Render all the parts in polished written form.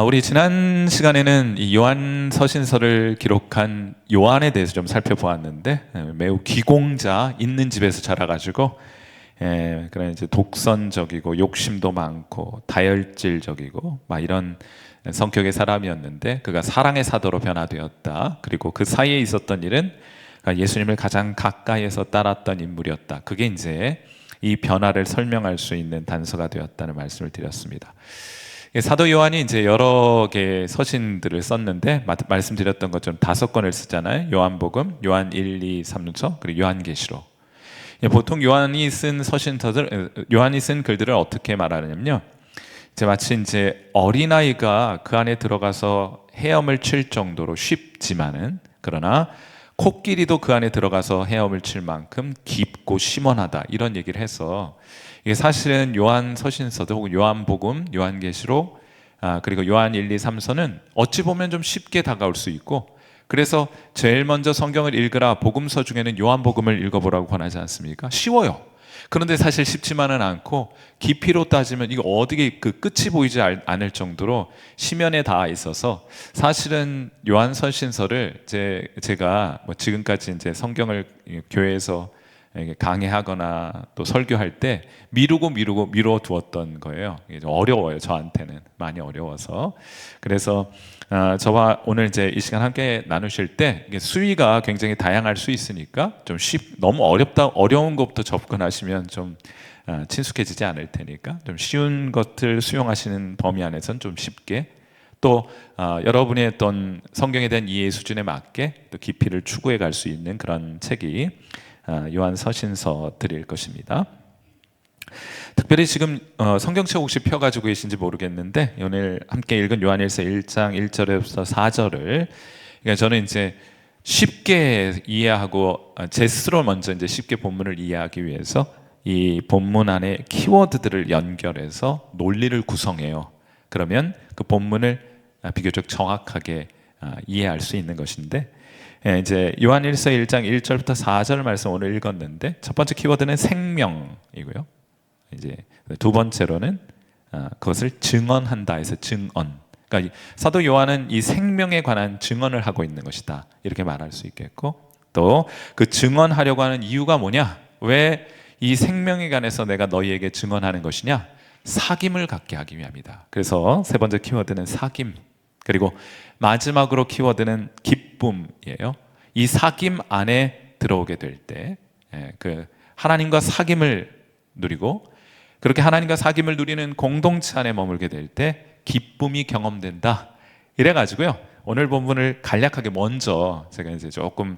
우리 지난 시간에는 이 요한 서신서를 기록한 요한에 대해서 좀 살펴보았는데, 매우 귀공자, 있는 집에서 자라가지고 그런 이제 독선적이고 욕심도 많고 다혈질적이고 막 이런 성격의 사람이었는데, 그가 사랑의 사도로 변화되었다. 그리고 그 사이에 있었던 일은 예수님을 가장 가까이에서 따랐던 인물이었다. 그게 이제 이 변화를 설명할 수 있는 단서가 되었다는 말씀을 드렸습니다. 사도 요한이 이제 여러 개의 서신들을 썼는데, 말씀드렸던 것처럼 5권을 쓰잖아요. 요한복음, 요한 1, 2, 3서, 그리고 요한계시록. 보통 요한이 쓴 요한이 쓴 글들을 어떻게 말하냐면요, 이제 마치 이제 어린아이가 그 안에 들어가서 헤엄을 칠 정도로 쉽지만은, 그러나 코끼리도 그 안에 들어가서 헤엄을 칠 만큼 깊고 심원하다, 이런 얘기를 해서, 이게 사실은 요한 서신서도 혹은 요한복음, 요한계시록, 그리고 요한 1, 2, 3서는 어찌 보면 좀 쉽게 다가올 수 있고, 그래서 제일 먼저 성경을 읽으라, 복음서 중에는 요한복음을 읽어보라고 권하지 않습니까? 쉬워요. 그런데 사실 쉽지만은 않고, 깊이로 따지면 이거 어디에 그 끝이 보이지 않을 정도로 심연에 닿아 있어서, 사실은 요한 서신서를 제가 뭐 지금까지 이제 성경을 교회에서 강의하거나 또 설교할 때 미루어 두었던 거예요. 이게 좀 어려워요. 저한테는 많이 어려워서. 그래서 저와 오늘 이제 이 시간 함께 나누실 때 이게 수위가 굉장히 다양할 수 있으니까 좀 너무 어려운 것부터 접근하시면 좀 친숙해지지 않을 테니까, 좀 쉬운 것들 수용하시는 범위 안에서는 좀 쉽게, 또 여러분의 어떤 성경에 대한 이해 수준에 맞게 또 깊이를 추구해 갈 수 있는 그런 책이 요한 서신서들일 것입니다. 특별히 지금 성경책 혹시 펴가지고 계신지 모르겠는데, 오늘 함께 읽은 요한일서 1장 1절에서 4절을, 그러니까 저는 이제 쉽게 이해하고 제 스스로 먼저 이제 쉽게 본문을 이해하기 위해서 이 본문 안에 키워드들을 연결해서 논리를 구성해요. 그러면 그 본문을 비교적 정확하게 이해할 수 있는 것인데, 이제 요한일서 1장 1절부터 4절 말씀 오늘 읽었는데, 첫 번째 키워드는 생명이고요. 이제 두 번째로는 그것을 증언한다 해서 증언. 그러니까 사도 요한은 이 생명에 관한 증언을 하고 있는 것이다, 이렇게 말할 수 있겠고, 또 그 증언하려고 하는 이유가 뭐냐? 왜 이 생명에 관해서 내가 너희에게 증언하는 것이냐? 사귐을 갖게 하기 위함이다. 그래서 세 번째 키워드는 사귐, 그리고 마지막으로 키워드는 기쁨이에요. 이 사귐 안에 들어오게 될 때, 그 하나님과 사귐을 누리고, 그렇게 하나님과 사귐을 누리는 공동체 안에 머물게 될 때 기쁨이 경험된다. 이래가지고요, 오늘 본문을 간략하게 먼저 제가 이제 조금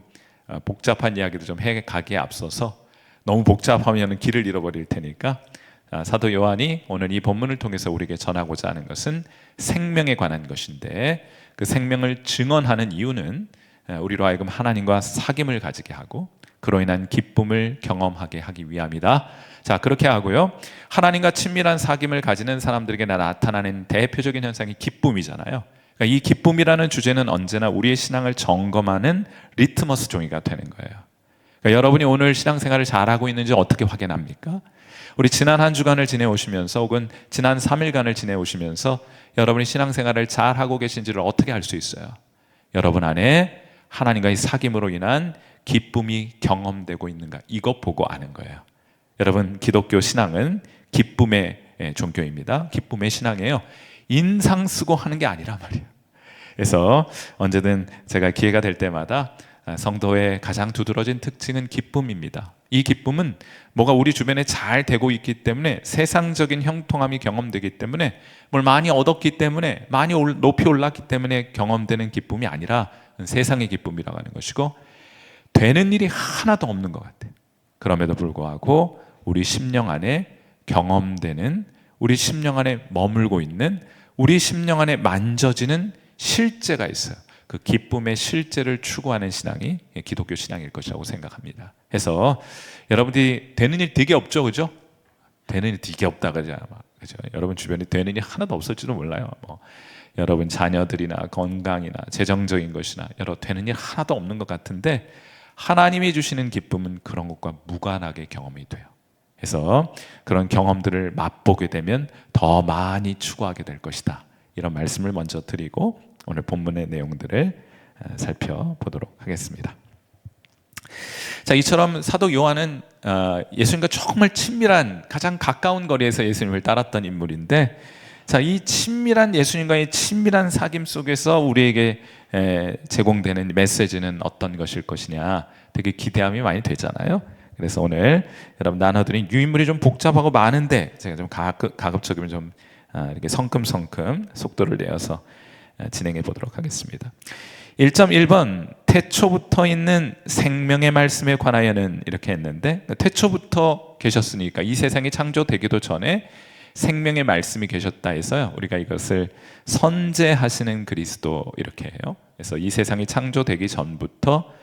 복잡한 이야기도 좀 해가기에 앞서서, 너무 복잡하면 길을 잃어버릴 테니까, 사도 요한이 오늘 이 본문을 통해서 우리에게 전하고자 하는 것은 생명에 관한 것인데, 그 생명을 증언하는 이유는 우리로 하여금 하나님과 사귐을 가지게 하고 그로 인한 기쁨을 경험하게 하기 위함이다. 자, 그렇게 하고요, 하나님과 친밀한 사귐을 가지는 사람들에게 나타나는 대표적인 현상이 기쁨이잖아요. 그러니까 이 기쁨이라는 주제는 언제나 우리의 신앙을 점검하는 리트머스 종이가 되는 거예요. 그러니까 여러분이 오늘 신앙생활을 잘하고 있는지 어떻게 확인합니까? 우리 지난 한 주간을 지내오시면서, 혹은 지난 3일간을 지내오시면서 여러분이 신앙생활을 잘하고 계신지를 어떻게 알 수 있어요? 여러분 안에 하나님과의 사귐으로 인한 기쁨이 경험되고 있는가, 이것 보고 아는 거예요. 여러분, 기독교 신앙은 기쁨의 종교입니다. 기쁨의 신앙이에요. 인상 쓰고 하는 게 아니란 말이에요. 그래서 언제든 제가 기회가 될 때마다 성도의 가장 두드러진 특징은 기쁨입니다. 이 기쁨은 뭐가 우리 주변에 잘 되고 있기 때문에, 세상적인 형통함이 경험되기 때문에, 뭘 많이 얻었기 때문에, 많이 높이 올랐기 때문에 경험되는 기쁨이 아니라 세상의 기쁨이라고 하는 것이고, 되는 일이 하나도 없는 것 같아요. 그럼에도 불구하고 우리 심령 안에 경험되는, 우리 심령 안에 머물고 있는, 우리 심령 안에 만져지는 실제가 있어요. 그 기쁨의 실제를 추구하는 신앙이 기독교 신앙일 것이라고 생각합니다. 해서 여러분들이 되는 일 되게 없죠, 그죠? 되는 일 되게 없다 그러잖아요, 그죠? 여러분 주변에 되는 일 하나도 없을지도 몰라요. 여러분 자녀들이나 건강이나 재정적인 것이나 여러 되는 일 하나도 없는 것 같은데, 하나님이 주시는 기쁨은 그런 것과 무관하게 경험이 돼요. 그래서 그런 경험들을 맛보게 되면 더 많이 추구하게 될 것이다. 이런 말씀을 먼저 드리고 오늘 본문의 내용들을 살펴보도록 하겠습니다. 자, 이처럼 사도 요한은 예수님과 정말 친밀한, 가장 가까운 거리에서 예수님을 따랐던 인물인데, 자, 이 친밀한 예수님과의 친밀한 사귐 속에서 우리에게 제공되는 메시지는 어떤 것일 것이냐, 되게 기대함이 많이 되잖아요. 그래서 오늘 여러분 나눠드린 유인물이 좀 복잡하고 많은데 제가 좀 가급적이면 좀 이렇게 성큼성큼 속도를 내어서 진행해 보도록 하겠습니다. 1.1번 태초부터 있는 생명의 말씀에 관하여는 이렇게 했는데, 태초부터 계셨으니까 이 세상이 창조되기도 전에 생명의 말씀이 계셨다 해서요, 우리가 이것을 선재하시는 그리스도 이렇게 해요. 그래서 이 세상이 창조되기 전부터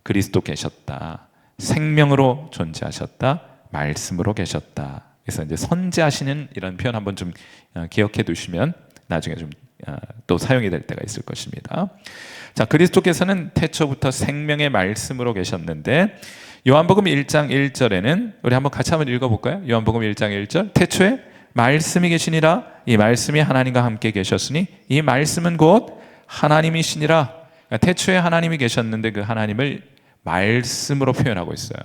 그리스도 계셨다, 생명으로 존재하셨다, 말씀으로 계셨다. 그래서 이제 선재하시는 이런 표현 한번 좀 기억해 두시면 나중에 좀 또 사용이 될 때가 있을 것입니다. 자, 그리스도께서는 태초부터 생명의 말씀으로 계셨는데, 요한복음 1장 1절에는 우리 한번 같이 한번 읽어볼까요? 요한복음 1장 1절, 태초에 말씀이 계시니라, 이 말씀이 하나님과 함께 계셨으니 이 말씀은 곧 하나님이시니라. 그러니까 태초에 하나님이 계셨는데 그 하나님을 말씀으로 표현하고 있어요.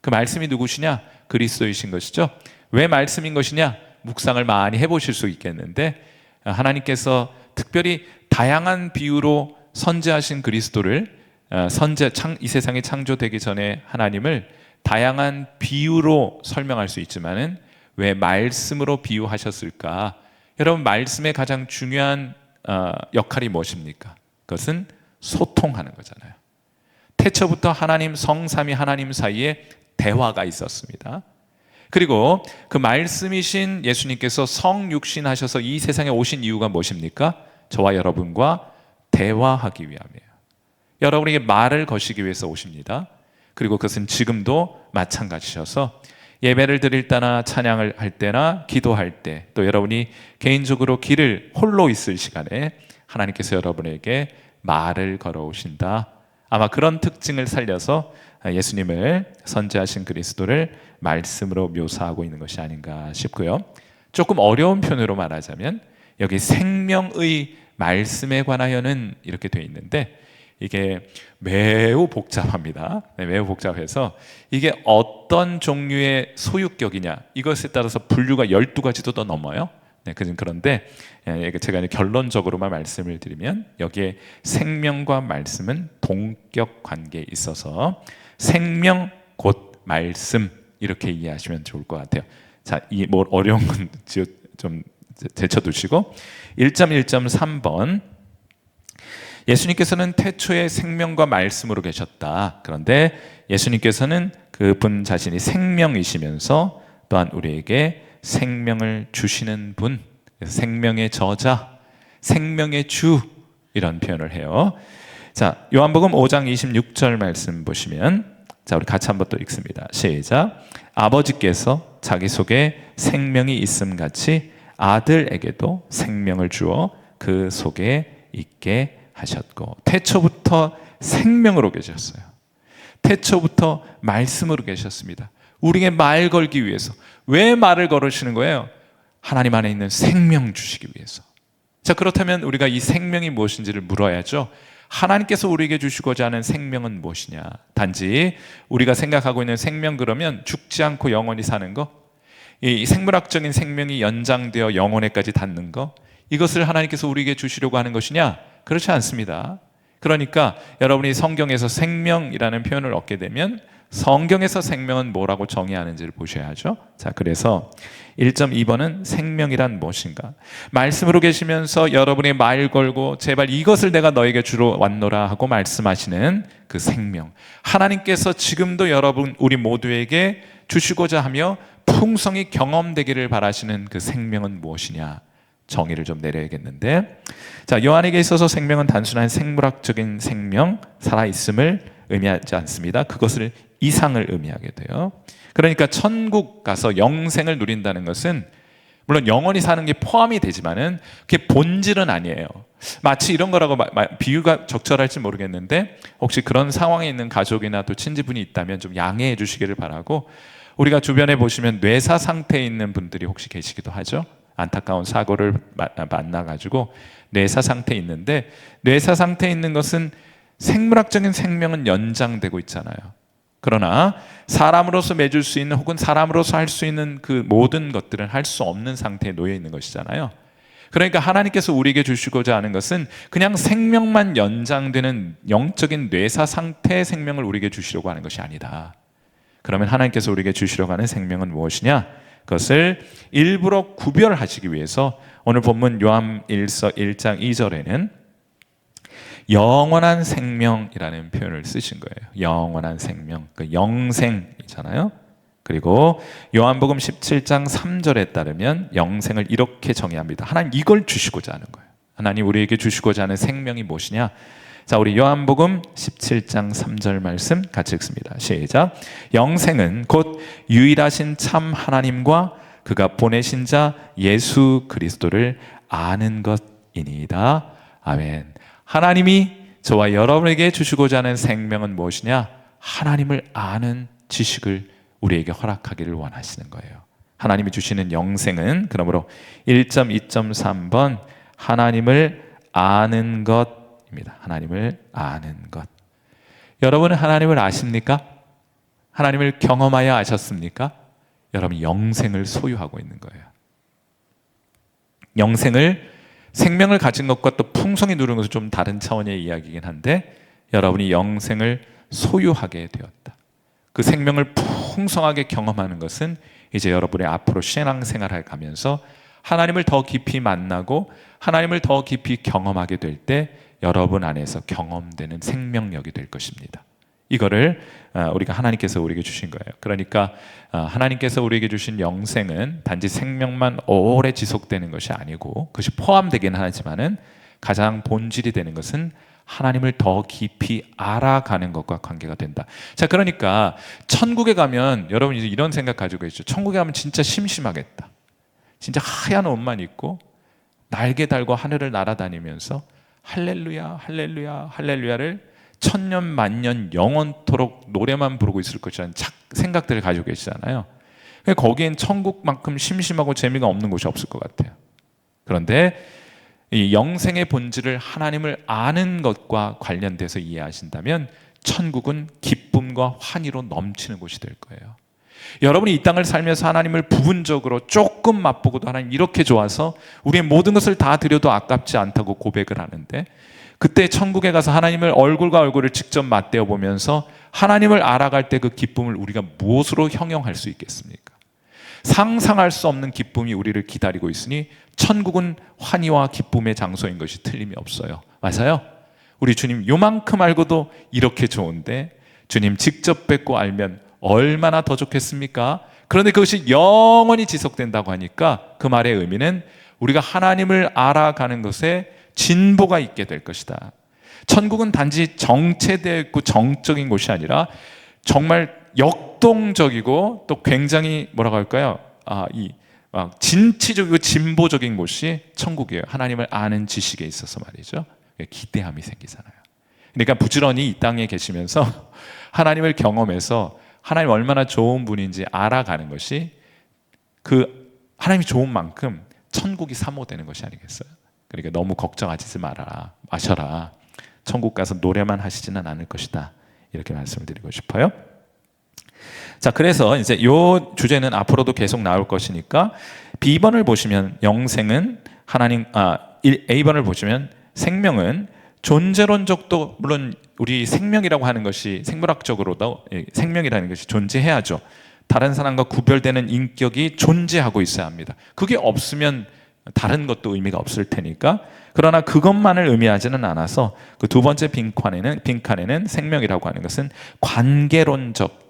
그 말씀이 누구시냐? 그리스도이신 것이죠. 왜 말씀인 것이냐? 묵상을 많이 해보실 수 있겠는데, 하나님께서 특별히 다양한 비유로 선재하신 그리스도를, 이 세상이 창조되기 전에 하나님을 다양한 비유로 설명할 수 있지만은 왜 말씀으로 비유하셨을까? 여러분, 말씀의 가장 중요한 역할이 무엇입니까? 그것은 소통하는 거잖아요. 태초부터 하나님, 성삼위 하나님 사이에 대화가 있었습니다. 그리고 그 말씀이신 예수님께서 성육신하셔서 이 세상에 오신 이유가 무엇입니까? 저와 여러분과 대화하기 위함이에요. 여러분에게 말을 거시기 위해서 오십니다. 그리고 그것은 지금도 마찬가지셔서 예배를 드릴 때나 찬양을 할 때나 기도할 때, 또 여러분이 개인적으로 길을 홀로 있을 시간에 하나님께서 여러분에게 말을 걸어오신다. 아마 그런 특징을 살려서 예수님을 선지하신 그리스도를 말씀으로 묘사하고 있는 것이 아닌가 싶고요. 조금 어려운 표현으로 말하자면 여기 생명의 말씀에 관하여는 이렇게 되어 있는데, 이게 매우 복잡합니다. 매우 복잡해서 이게 어떤 종류의 소유격이냐, 이것에 따라서 분류가 12가지도 더 넘어요. 그런데 제가 결론적으로만 말씀을 드리면 여기에 생명과 말씀은 동격 관계에 있어서 생명 곧 말씀, 이렇게 이해하시면 좋을 것 같아요. 자, 이 뭐 어려운 건 좀 제쳐두시고 1.1.3번, 예수님께서는 태초에 생명과 말씀으로 계셨다. 그런데 예수님께서는 그분 자신이 생명이시면서 또한 우리에게 생명을 주시는 분, 생명의 저자, 생명의 주, 이런 표현을 해요. 자, 요한복음 5장 26절 말씀 보시면, 자, 우리 같이 한번 또 읽습니다. 시작. 아버지께서 자기 속에 생명이 있음 같이 아들에게도 생명을 주어 그 속에 있게 하셨고, 태초부터 생명으로 계셨어요. 태초부터 말씀으로 계셨습니다. 우리에게 말 걸기 위해서. 왜 말을 걸으시는 거예요? 하나님 안에 있는 생명 주시기 위해서. 자, 그렇다면 우리가 이 생명이 무엇인지를 물어야죠. 하나님께서 우리에게 주시고자 하는 생명은 무엇이냐? 단지 우리가 생각하고 있는 생명, 그러면 죽지 않고 영원히 사는 거, 이 생물학적인 생명이 연장되어 영혼에까지 닿는 거, 이것을 하나님께서 우리에게 주시려고 하는 것이냐? 그렇지 않습니다. 그러니까 여러분이 성경에서 생명이라는 표현을 얻게 되면 성경에서 생명은 뭐라고 정의하는지를 보셔야죠. 자, 그래서 1.2번은 생명이란 무엇인가? 말씀으로 계시면서 여러분의 말 걸고 제발 이것을 내가 너에게 주러 왔노라 하고 말씀하시는 그 생명, 하나님께서 지금도 여러분 우리 모두에게 주시고자 하며 풍성히 경험되기를 바라시는 그 생명은 무엇이냐? 정의를 좀 내려야겠는데, 자, 요한에게 있어서 생명은 단순한 생물학적인 생명, 살아있음을 의미하지 않습니다. 그것을 이상을 의미하게 돼요. 그러니까 천국 가서 영생을 누린다는 것은 물론 영원히 사는 게 포함이 되지만은 그게 본질은 아니에요. 마치 이런 거라고 비유가 적절할지 모르겠는데, 혹시 그런 상황에 있는 가족이나 또 친지분이 있다면 좀 양해해 주시기를 바라고, 우리가 주변에 보시면 뇌사 상태에 있는 분들이 혹시 계시기도 하죠. 안타까운 사고를 만나가지고 뇌사 상태에 있는데, 뇌사 상태에 있는 것은 생물학적인 생명은 연장되고 있잖아요. 그러나 사람으로서 맺을 수 있는 혹은 사람으로서 할 수 있는 그 모든 것들은 할 수 없는 상태에 놓여 있는 것이잖아요. 그러니까 하나님께서 우리에게 주시고자 하는 것은 그냥 생명만 연장되는 영적인 뇌사 상태의 생명을 우리에게 주시려고 하는 것이 아니다. 그러면 하나님께서 우리에게 주시려고 하는 생명은 무엇이냐? 그것을 일부러 구별하시기 위해서 오늘 본문 요한 1장 2절에는 영원한 생명이라는 표현을 쓰신 거예요. 영원한 생명, 그 영생이잖아요. 그리고 요한복음 17장 3절에 따르면 영생을 이렇게 정의합니다. 하나님 이걸 주시고자 하는 거예요. 하나님 우리에게 주시고자 하는 생명이 무엇이냐? 자, 우리 요한복음 17장 3절 말씀 같이 읽습니다. 시작. 영생은 곧 유일하신 참 하나님과 그가 보내신 자 예수 그리스도를 아는 것이니이다. 아멘. 하나님이 저와 여러분에게 주시고자 하는 생명은 무엇이냐? 하나님을 아는 지식을 우리에게 허락하기를 원하시는 거예요. 하나님이 주시는 영생은 그러므로 1.2.3번 하나님을 아는 것입니다. 하나님을 아는 것. 여러분은 하나님을 아십니까? 하나님을 경험하여 아셨습니까? 여러분 영생을 소유하고 있는 거예요. 영생을 생명을 가진 것과 또 풍성히 누리는 것은 좀 다른 차원의 이야기이긴 한데 여러분이 영생을 소유하게 되었다. 그 생명을 풍성하게 경험하는 것은 이제 여러분의 앞으로 신앙생활을 가면서 하나님을 더 깊이 만나고 하나님을 더 깊이 경험하게 될 때 여러분 안에서 경험되는 생명력이 될 것입니다. 이거를 우리가 하나님께서 우리에게 주신 거예요. 그러니까 하나님께서 우리에게 주신 영생은 단지 생명만 오래 지속되는 것이 아니고 그것이 포함되긴 하지만은 가장 본질이 되는 것은 하나님을 더 깊이 알아가는 것과 관계가 된다. 자, 그러니까 천국에 가면 여러분 이제 이런 생각 가지고 있죠. 천국에 가면 진짜 심심하겠다. 진짜 하얀 옷만 입고 날개 달고 하늘을 날아다니면서 할렐루야 할렐루야 할렐루야를 천년 만년 영원토록 노래만 부르고 있을 것이라는 생각들을 가지고 계시잖아요. 거기엔 천국만큼 심심하고 재미가 없는 곳이 없을 것 같아요. 그런데 이 영생의 본질을 하나님을 아는 것과 관련돼서 이해하신다면 천국은 기쁨과 환희로 넘치는 곳이 될 거예요. 여러분이 이 땅을 살면서 하나님을 부분적으로 조금 맛보고도 하나님 이렇게 좋아서 우리의 모든 것을 다 드려도 아깝지 않다고 고백을 하는데 그때 천국에 가서 하나님을 얼굴과 얼굴을 직접 맞대어 보면서 하나님을 알아갈 때 그 기쁨을 우리가 무엇으로 형용할 수 있겠습니까? 상상할 수 없는 기쁨이 우리를 기다리고 있으니 천국은 환희와 기쁨의 장소인 것이 틀림이 없어요. 맞아요? 우리 주님 요만큼 알고도 이렇게 좋은데 주님 직접 뵙고 알면 얼마나 더 좋겠습니까? 그런데 그것이 영원히 지속된다고 하니까 그 말의 의미는 우리가 하나님을 알아가는 것에 진보가 있게 될 것이다. 천국은 단지 정체되어 있고 정적인 곳이 아니라 정말 역동적이고 또 굉장히 뭐라고 할까요? 진취적이고 진보적인 곳이 천국이에요. 하나님을 아는 지식에 있어서 말이죠. 기대함이 생기잖아요. 그러니까 부지런히 이 땅에 계시면서 하나님을 경험해서 하나님 얼마나 좋은 분인지 알아가는 것이 그 하나님이 좋은 만큼 천국이 사모되는 것이 아니겠어요? 그러니까 너무 걱정하지 마셔라. 천국 가서 노래만 하시지는 않을 것이다. 이렇게 말씀을 드리고 싶어요. 자, 그래서 이제 이 주제는 앞으로도 계속 나올 것이니까 B번을 보시면 영생은 A번을 보시면 생명은 존재론적도 물론 우리 생명이라고 하는 것이 생물학적으로도 생명이라는 것이 존재해야죠. 다른 사람과 구별되는 인격이 존재하고 있어야 합니다. 그게 없으면 다른 것도 의미가 없을 테니까. 그러나 그것만을 의미하지는 않아서 그 두 번째 빈칸에는 생명이라고 하는 것은 관계론적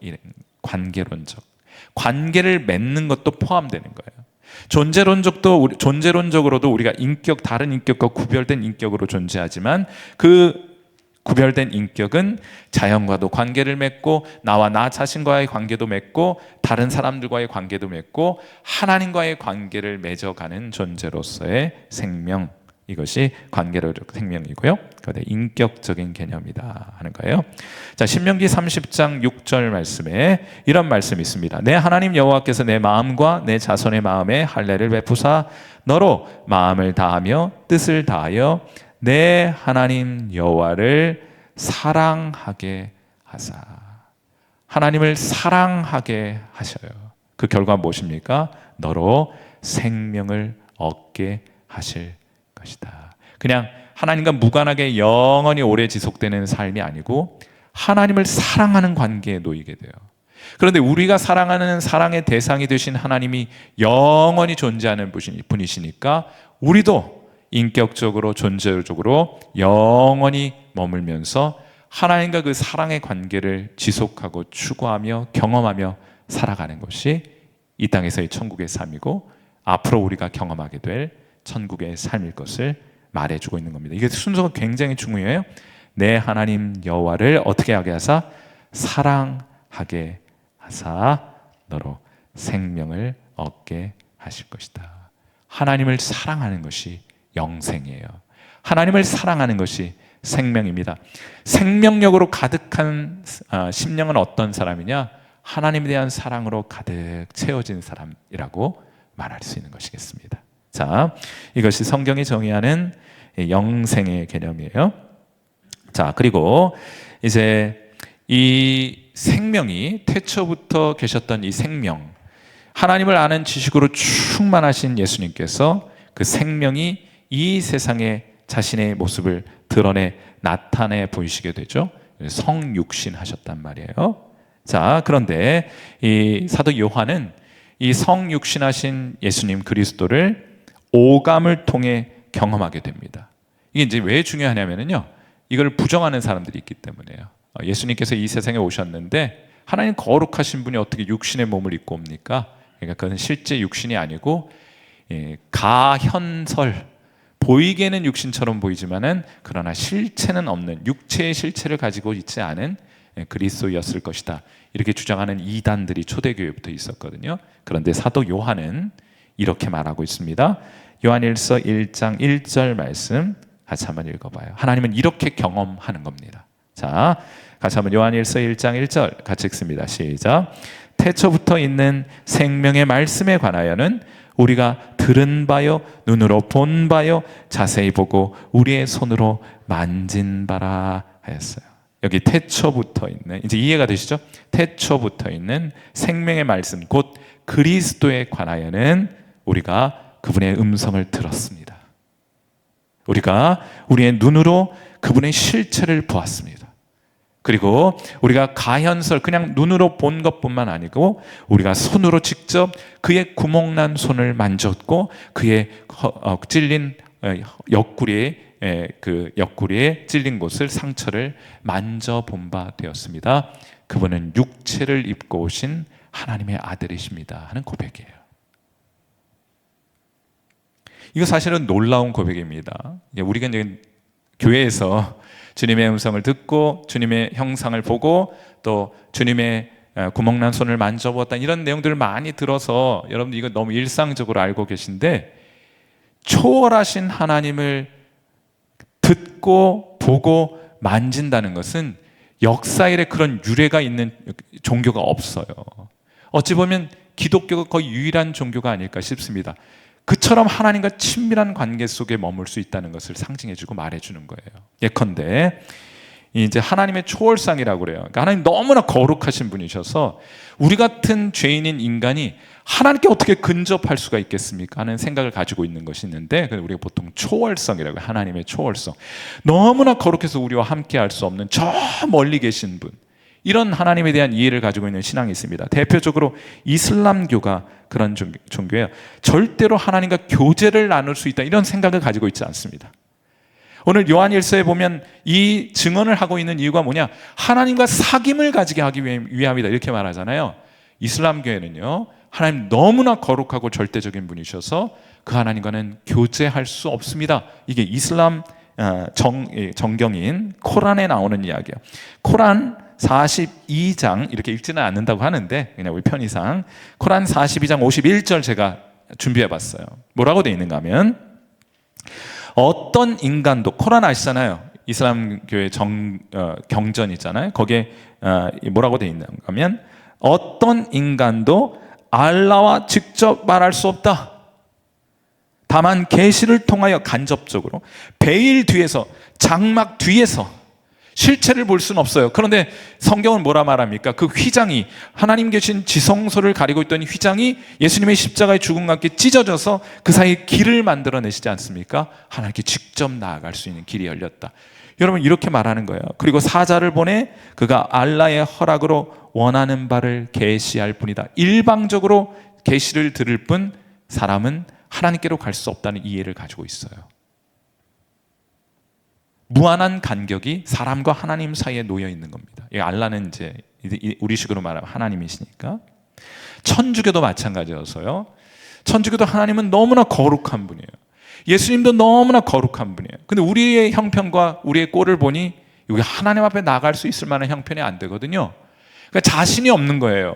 관계를 맺는 것도 포함되는 거예요. 존재론적으로도 우리가 다른 인격과 구별된 인격으로 존재하지만 그 구별된 인격은 자연과도 관계를 맺고 나와 나 자신과의 관계도 맺고 다른 사람들과의 관계도 맺고 하나님과의 관계를 맺어가는 존재로서의 생명, 이것이 관계로적 생명이고요. 그런데 인격적인 개념이다 하는 거예요. 자, 신명기 30장 6절 말씀에 이런 말씀이 있습니다. 내 하나님 여호와께서 내 마음과 내 자손의 마음에 할례를 베푸사 너로 마음을 다하며 뜻을 다하여 내 하나님 여호와를 사랑하게 하사. 하나님을 사랑하게 하셔요. 그 결과 무엇입니까? 너로 생명을 얻게 하실 것이다. 그냥 하나님과 무관하게 영원히 오래 지속되는 삶이 아니고 하나님을 사랑하는 관계에 놓이게 돼요. 그런데 우리가 사랑하는 사랑의 대상이 되신 하나님이 영원히 존재하는 분이시니까 우리도 인격적으로 존재적으로 영원히 머물면서 하나님과 그 사랑의 관계를 지속하고 추구하며 경험하며 살아가는 것이 이 땅에서의 천국의 삶이고 앞으로 우리가 경험하게 될 천국의 삶일 것을 말해주고 있는 겁니다. 이게 순서가 굉장히 중요해요. 내 하나님 여호와를 어떻게 하게 하사? 사랑하게 하사 너로 생명을 얻게 하실 것이다. 하나님을 사랑하는 것이 영생이에요. 하나님을 사랑하는 것이 생명입니다. 생명력으로 가득한 심령은 어떤 사람이냐? 하나님에 대한 사랑으로 가득 채워진 사람이라고 말할 수 있는 것이겠습니다. 자, 이것이 성경이 정의하는 영생의 개념이에요. 자, 그리고 이제 이 생명이 태초부터 계셨던 이 생명, 하나님을 아는 지식으로 충만하신 예수님께서 그 생명이 이 세상에 자신의 모습을 드러내 나타내 보이시게 되죠. 성육신 하셨단 말이에요. 자, 그런데 이 사도 요한은 이 성육신하신 예수님 그리스도를 오감을 통해 경험하게 됩니다. 이게 이제 왜 중요하냐면요, 이걸 부정하는 사람들이 있기 때문에요. 예수님께서 이 세상에 오셨는데 하나님 거룩하신 분이 어떻게 육신의 몸을 입고 옵니까? 그러니까 그건 실제 육신이 아니고 가현설, 보이게는 육신처럼 보이지만은 그러나 실체는 없는, 육체의 실체를 가지고 있지 않은 그리스도였을 것이다. 이렇게 주장하는 이단들이 초대교회부터 있었거든요. 그런데 사도 요한은 이렇게 말하고 있습니다. 요한일서 1장 1절 말씀 같이 한번 읽어봐요. 하나님은 이렇게 경험하는 겁니다. 자, 같이 한번 요한일서 1장 1절 같이 읽습니다. 시작. 태초부터 있는 생명의 말씀에 관하여는 우리가 들은 바요, 눈으로 본 바요, 자세히 보고 우리의 손으로 만진 바라 하였어요. 여기 태초부터 있는, 이제 이해가 되시죠? 태초부터 있는 생명의 말씀, 곧 그리스도에 관하여는 우리가 그분의 음성을 들었습니다. 우리가 우리의 눈으로 그분의 실체를 보았습니다. 그리고 우리가 가현설, 그냥 눈으로 본 것뿐만 아니고 우리가 손으로 직접 그의 구멍난 손을 만졌고 그의 찔린 옆구리에 그 옆구리에 찔린 곳을, 상처를 만져본 바 되었습니다. 그분은 육체를 입고 오신 하나님의 아들이십니다 하는 고백이에요. 이거 사실은 놀라운 고백입니다. 우리가 이제 교회에서 주님의 음성을 듣고 주님의 형상을 보고 또 주님의 구멍난 손을 만져보았다, 이런 내용들을 많이 들어서 여러분들 이거 너무 일상적으로 알고 계신데, 초월하신 하나님을 듣고 보고 만진다는 것은 역사일에 그런 유래가 있는 종교가 없어요. 어찌 보면 기독교가 거의 유일한 종교가 아닐까 싶습니다. 그처럼 하나님과 친밀한 관계 속에 머물 수 있다는 것을 상징해주고 말해주는 거예요. 예컨대 이제 하나님의 초월상이라고 그래요. 그러니까 하나님 너무나 거룩하신 분이셔서 우리 같은 죄인인 인간이 하나님께 어떻게 근접할 수가 있겠습니까 하는 생각을 가지고 있는 것이 있는데, 우리가 보통 초월성이라고 해요. 하나님의 초월성. 너무나 거룩해서 우리와 함께 할 수 없는 저 멀리 계신 분, 이런 하나님에 대한 이해를 가지고 있는 신앙이 있습니다. 대표적으로 이슬람교가 그런 종교예요. 절대로 하나님과 교제를 나눌 수 있다, 이런 생각을 가지고 있지 않습니다. 오늘 요한일서에 보면 이 증언을 하고 있는 이유가 뭐냐? 하나님과 사귐을 가지게 하기 위함이다, 이렇게 말하잖아요. 이슬람교회는요, 하나님 너무나 거룩하고 절대적인 분이셔서 그 하나님과는 교제할 수 없습니다. 이게 이슬람 정경인 코란에 나오는 이야기예요. 코란 42장, 이렇게 읽지는 않는다고 하는데 그냥 우리 편의상 코란 42장 51절 제가 준비해 봤어요. 뭐라고 되어 있는가 하면, 어떤 인간도, 코란 아시잖아요. 이슬람 교회 경전 있잖아요. 거기에 뭐라고 되어 있는가 하면 어떤 인간도 알라와 직접 말할 수 없다. 다만 계시를 통하여 간접적으로 베일 뒤에서, 장막 뒤에서 실체를 볼 수는 없어요. 그런데 성경은 뭐라 말합니까? 그 휘장이, 하나님 계신 지성소를 가리고 있던 휘장이 예수님의 십자가의 죽음과 함께 찢어져서 그 사이에 길을 만들어내시지 않습니까? 하나님께 직접 나아갈 수 있는 길이 열렸다. 여러분, 이렇게 말하는 거예요. 그리고 사자를 보내 그가 알라의 허락으로 원하는 바를 계시할 뿐이다. 일방적으로 계시를 들을 뿐 사람은 하나님께로 갈 수 없다는 이해를 가지고 있어요. 무한한 간격이 사람과 하나님 사이에 놓여 있는 겁니다. 이 알라는 이제 우리식으로 말하면 하나님이시니까. 천주교도 마찬가지여서요. 천주교도 하나님은 너무나 거룩한 분이에요. 예수님도 너무나 거룩한 분이에요. 근데 우리의 형편과 우리의 꼴을 보니 여기 하나님 앞에 나갈 수 있을 만한 형편이 안 되거든요. 그러니까 자신이 없는 거예요.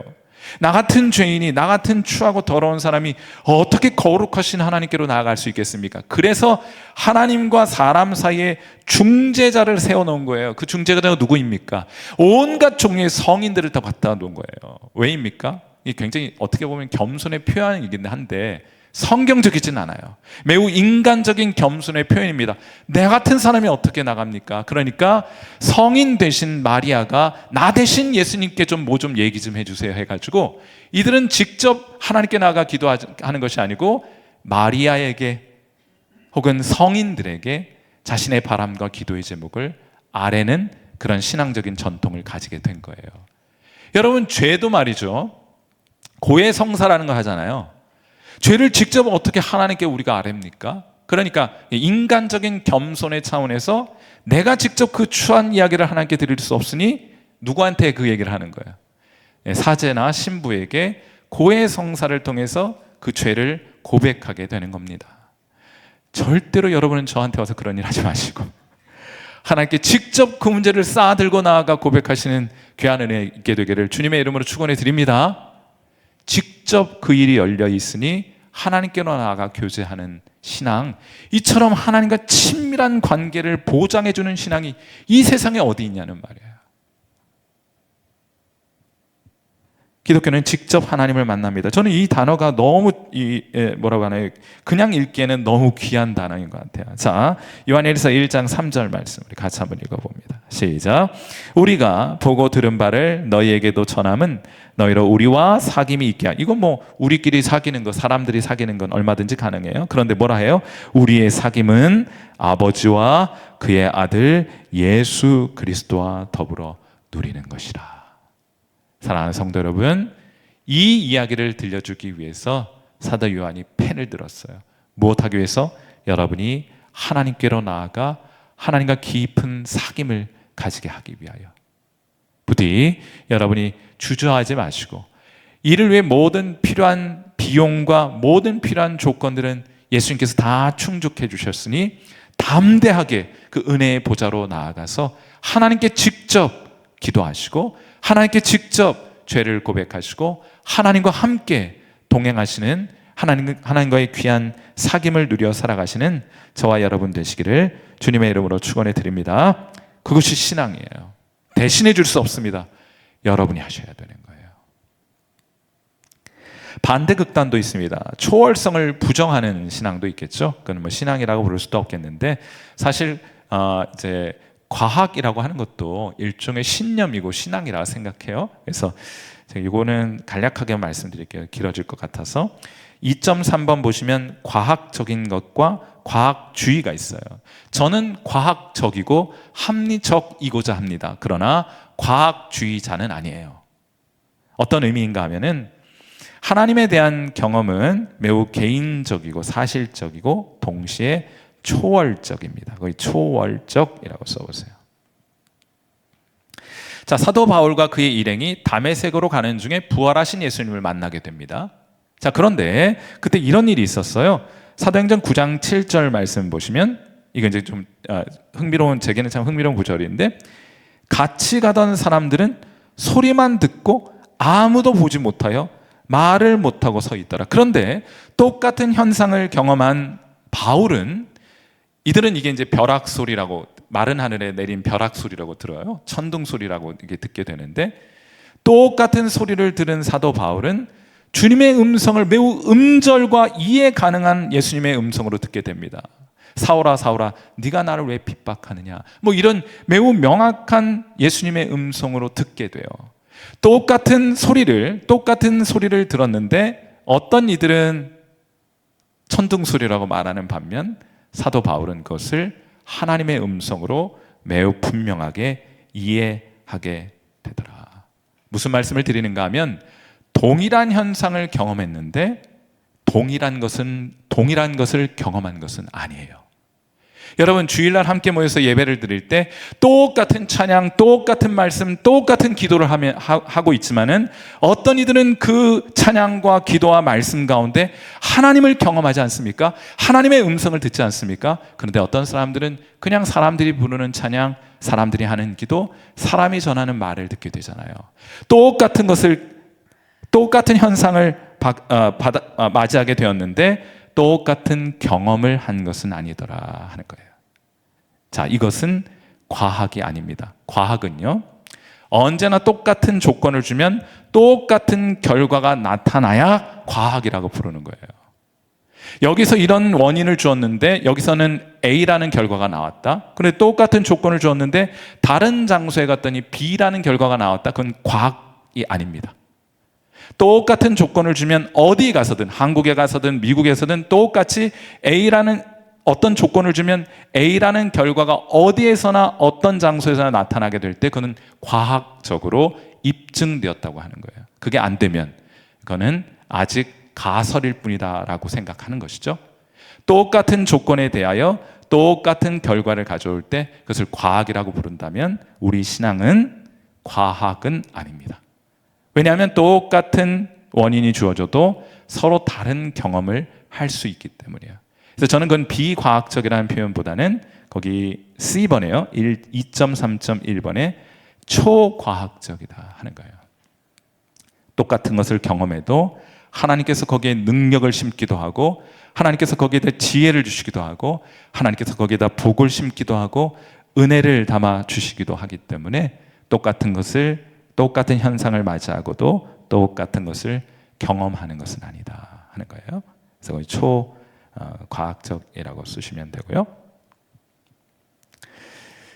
나 같은 죄인이, 나 같은 추하고 더러운 사람이 어떻게 거룩하신 하나님께로 나아갈 수 있겠습니까? 그래서 하나님과 사람 사이에 중재자를 세워놓은 거예요. 그 중재자가 누구입니까? 온갖 종류의 성인들을 다 갖다 놓은 거예요. 왜입니까? 이게 굉장히 어떻게 보면 겸손의 표현이긴 한데 성경적이진 않아요. 매우 인간적인 겸손의 표현입니다. 내 같은 사람이 어떻게 나갑니까? 그러니까 성인 되신 마리아가 나 대신 예수님께 좀 뭐 좀 얘기 좀 해주세요 해가지고 이들은 직접 하나님께 나가 기도하는 것이 아니고 마리아에게 혹은 성인들에게 자신의 바람과 기도의 제목을 아뢰는 그런 신앙적인 전통을 가지게 된 거예요. 여러분, 죄도 말이죠, 고해성사라는 거 하잖아요. 죄를 직접 어떻게 하나님께 우리가 아뢰입니까? 그러니까 인간적인 겸손의 차원에서 내가 직접 그 추한 이야기를 하나님께 드릴 수 없으니 누구한테 그 얘기를 하는 거예요? 사제나 신부에게 고해성사를 통해서 그 죄를 고백하게 되는 겁니다. 절대로 여러분은 저한테 와서 그런 일 하지 마시고 하나님께 직접 그 문제를 쌓아들고 나아가 고백하시는 귀한 은혜 있게 되기를 주님의 이름으로 축원해 드립니다. 직접 그 일이 열려 있으니 하나님께로 나아가 교제하는 신앙, 이처럼 하나님과 친밀한 관계를 보장해주는 신앙이 이 세상에 어디 있냐는 말이에요. 기독교는 직접 하나님을 만납니다. 저는 이 단어가 너무 뭐라고 하나요? 그냥 읽기에는 너무 귀한 단어인 것 같아요. 자, 요한일서 1장 3절 말씀 우리 같이 한번 읽어봅니다. 시작. 우리가 보고 들은 바를 너희에게도 전함은 너희로 우리와 사귐이 있게 하라. 이건 뭐 우리끼리 사귀는 거, 사람들이 사귀는 건 얼마든지 가능해요. 그런데 뭐라 해요? 우리의 사귐은 아버지와 그의 아들 예수 그리스도와 더불어 누리는 것이라. 사랑하는 성도 여러분, 이 이야기를 들려주기 위해서 사도 요한이 펜을 들었어요. 무엇하기 위해서? 여러분이 하나님께로 나아가 하나님과 깊은 사귐을 가지게 하기 위하여. 부디 여러분이 주저하지 마시고 이를 위해 모든 필요한 비용과 모든 필요한 조건들은 예수님께서 다 충족해 주셨으니 담대하게 그 은혜의 보좌로 나아가서 하나님께 직접 기도하시고 하나님께 직접 죄를 고백하시고 하나님과 함께 동행하시는 하나님과의 귀한 사귐을 누려 살아가시는 저와 여러분 되시기를 주님의 이름으로 축원해 드립니다. 그것이 신앙이에요. 대신해 줄 수 없습니다. 여러분이 하셔야 되는 거예요. 반대 극단도 있습니다. 초월성을 부정하는 신앙도 있겠죠. 그건 뭐 신앙이라고 부를 수도 없겠는데 사실 이제 과학이라고 하는 것도 일종의 신념이고 신앙이라고 생각해요. 그래서 제가 이거는 간략하게 말씀드릴게요. 길어질 것 같아서 2.3번 보시면 과학적인 것과 과학주의가 있어요. 저는 과학적이고 합리적이고자 합니다. 그러나 과학주의자는 아니에요. 어떤 의미인가 하면은 하나님에 대한 경험은 매우 개인적이고 사실적이고 동시에 초월적입니다. 거기 초월적이라고 써보세요. 자, 사도 바울과 그의 일행이 다메섹으로 가는 중에 부활하신 예수님을 만나게 됩니다. 자, 그런데 그때 이런 일이 있었어요. 사도행전 9장 7절 말씀 보시면 이거 이제 좀 제게는 참 흥미로운 구절인데 같이 가던 사람들은 소리만 듣고 아무도 보지 못하여 말을 못하고 서 있더라. 그런데 똑같은 현상을 경험한 바울은 이들은 이게 이제 벼락 소리라고, 마른 하늘에 내린 벼락 소리라고 들어요. 천둥 소리라고 이게 듣게 되는데, 똑같은 소리를 들은 사도 바울은 주님의 음성을 매우 음절과 이해 가능한 예수님의 음성으로 듣게 됩니다. 사울아 사울아 네가 나를 왜 핍박하느냐, 뭐 이런 매우 명확한 예수님의 음성으로 듣게 돼요. 똑같은 소리를 들었는데 어떤 이들은 천둥 소리라고 말하는 반면 사도 바울은 그것을 하나님의 음성으로 매우 분명하게 이해하게 되더라. 무슨 말씀을 드리는가 하면, 동일한 현상을 경험했는데 동일한 것을 경험한 것은 아니에요. 여러분, 주일날 함께 모여서 예배를 드릴 때 똑같은 찬양, 똑같은 말씀, 똑같은 기도를 하고 있지만은 어떤 이들은 그 찬양과 기도와 말씀 가운데 하나님을 경험하지 않습니까? 하나님의 음성을 듣지 않습니까? 그런데 어떤 사람들은 그냥 사람들이 부르는 찬양, 사람들이 하는 기도, 사람이 전하는 말을 듣게 되잖아요. 똑같은 현상을 맞이하게 되었는데 똑같은 경험을 한 것은 아니더라 하는 거예요. 자, 이것은 과학이 아닙니다. 과학은요, 언제나 똑같은 조건을 주면 똑같은 결과가 나타나야 과학이라고 부르는 거예요. 여기서 이런 원인을 주었는데 여기서는 A라는 결과가 나왔다. 그런데 똑같은 조건을 주었는데 다른 장소에 갔더니 B라는 결과가 나왔다. 그건 과학이 아닙니다. 똑같은 조건을 주면 어디 가서든, 한국에 가서든 미국에서든 똑같이 A라는 어떤 조건을 주면 A라는 결과가 어디에서나 어떤 장소에서나 나타나게 될 때 그거는 과학적으로 입증되었다고 하는 거예요. 그게 안 되면 그거는 아직 가설일 뿐이다라고 생각하는 것이죠. 똑같은 조건에 대하여 똑같은 결과를 가져올 때 그것을 과학이라고 부른다면 우리 신앙은 과학은 아닙니다. 왜냐하면 똑같은 원인이 주어져도 서로 다른 경험을 할 수 있기 때문이에요. 그래서 저는 그건 비과학적이라는 표현보다는 거기 C번에요, 2.3.1번에 초과학적이다 하는 거예요. 똑같은 것을 경험해도 하나님께서 거기에 능력을 심기도 하고, 하나님께서 거기에다 지혜를 주시기도 하고, 하나님께서 거기에다 복을 심기도 하고 은혜를 담아 주시기도 하기 때문에 똑같은 현상을 맞이하고도 똑같은 것을 경험하는 것은 아니다 하는 거예요. 그래서 거의 초과학적이라고 쓰시면 되고요.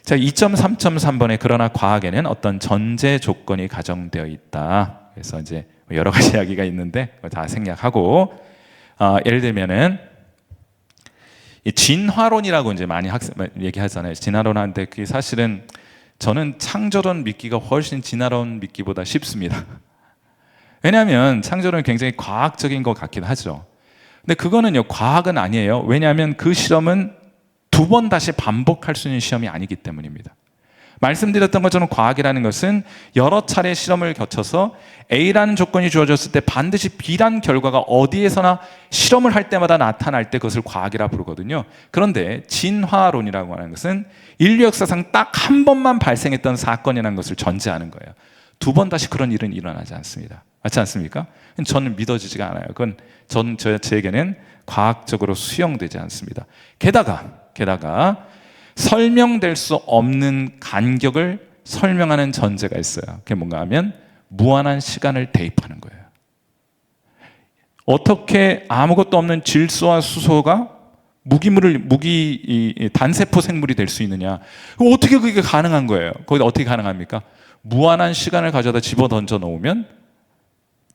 자, 2.3.3번에 그러나 과학에는 어떤 전제 조건이 가정되어 있다. 그래서 이제 여러 가지 이야기가 있는데 다 생략하고, 예를 들면은 진화론이라고 이제 많이 얘기하잖아요. 진화론하는데 그게 사실은 저는 창조론 믿기가 훨씬 진화론 믿기보다 쉽습니다. 왜냐하면 창조론은 굉장히 과학적인 것 같기도 하죠. 근데 그거는요, 과학은 아니에요. 왜냐하면 그 실험은 2번 다시 반복할 수 있는 시험이 아니기 때문입니다. 말씀드렸던 것처럼 과학이라는 것은 여러 차례 실험을 거쳐서 A라는 조건이 주어졌을 때 반드시 B라는 결과가 어디에서나 실험을 할 때마다 나타날 때 그것을 과학이라 부르거든요. 그런데 진화론이라고 하는 것은 인류 역사상 딱 한 번만 발생했던 사건이라는 것을 전제하는 거예요. 2번 다시 그런 일은 일어나지 않습니다. 맞지 않습니까? 저는 믿어지지가 않아요. 그건 저에게는 과학적으로 수용되지 않습니다. 게다가 설명될 수 없는 간격을 설명하는 전제가 있어요. 그게 뭔가 하면 무한한 시간을 대입하는 거예요. 어떻게 아무것도 없는 질소와 수소가 단세포 생물이 될 수 있느냐? 어떻게 그게 가능한 거예요? 거기다 어떻게 가능합니까? 무한한 시간을 가져다 집어 던져 놓으면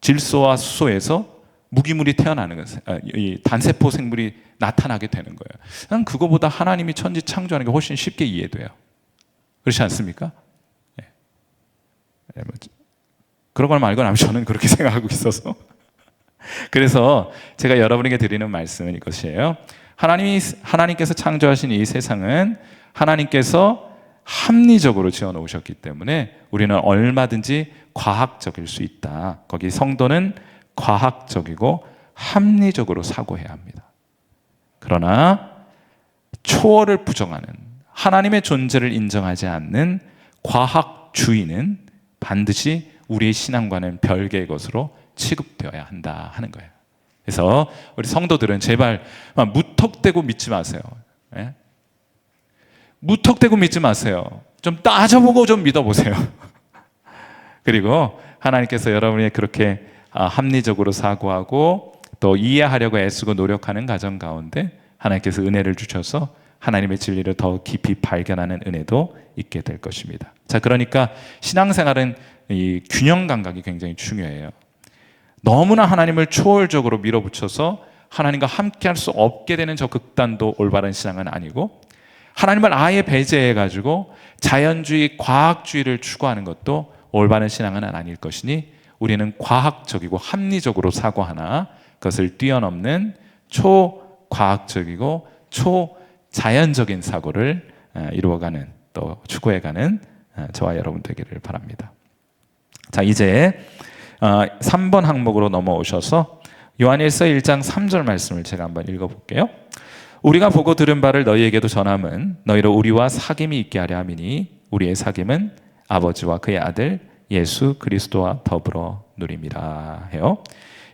질소와 수소에서 무기물이 태어나는 것은 이 단세포 생물이 나타나게 되는 거예요. 난 그거보다 하나님이 천지 창조하는 게 훨씬 쉽게 이해돼요. 그렇지 않습니까? 네. 그런 걸 말고 저는 그렇게 생각하고 있어서 그래서 제가 여러분에게 드리는 말씀은 이것이에요. 하나님께서 창조하신 이 세상은 하나님께서 합리적으로 지어 놓으셨기 때문에 우리는 얼마든지 과학적일 수 있다. 거기 성도는 과학적이고 합리적으로 사고해야 합니다. 그러나 초월을 부정하는, 하나님의 존재를 인정하지 않는 과학주의는 반드시 우리의 신앙과는 별개의 것으로 취급되어야 한다 하는 거예요. 그래서 우리 성도들은 제발 무턱대고 믿지 마세요. 무턱대고 믿지 마세요. 좀 따져보고 좀 믿어보세요. 그리고 하나님께서 여러분이 그렇게 합리적으로 사고하고 또 이해하려고 애쓰고 노력하는 과정 가운데 하나님께서 은혜를 주셔서 하나님의 진리를 더 깊이 발견하는 은혜도 있게 될 것입니다. 자, 그러니까 신앙생활은 이 균형 감각이 굉장히 중요해요. 너무나 하나님을 초월적으로 밀어붙여서 하나님과 함께할 수 없게 되는 저 극단도 올바른 신앙은 아니고, 하나님을 아예 배제해가지고 자연주의, 과학주의를 추구하는 것도 올바른 신앙은 아닐 것이니, 우리는 과학적이고 합리적으로 사고하나 그것을 뛰어넘는 초과학적이고 초자연적인 사고를 이루어가는, 또 추구해가는 저와 여러분 되기를 바랍니다. 자, 이제 3번 항목으로 넘어오셔서 요한일서 1장 3절 말씀을 제가 한번 읽어볼게요. 우리가 보고 들은 바를 너희에게도 전함은 너희로 우리와 사귐이 있게 하려 함이니 우리의 사귐은 아버지와 그의 아들 예수 그리스도와 더불어 누림이라 해요.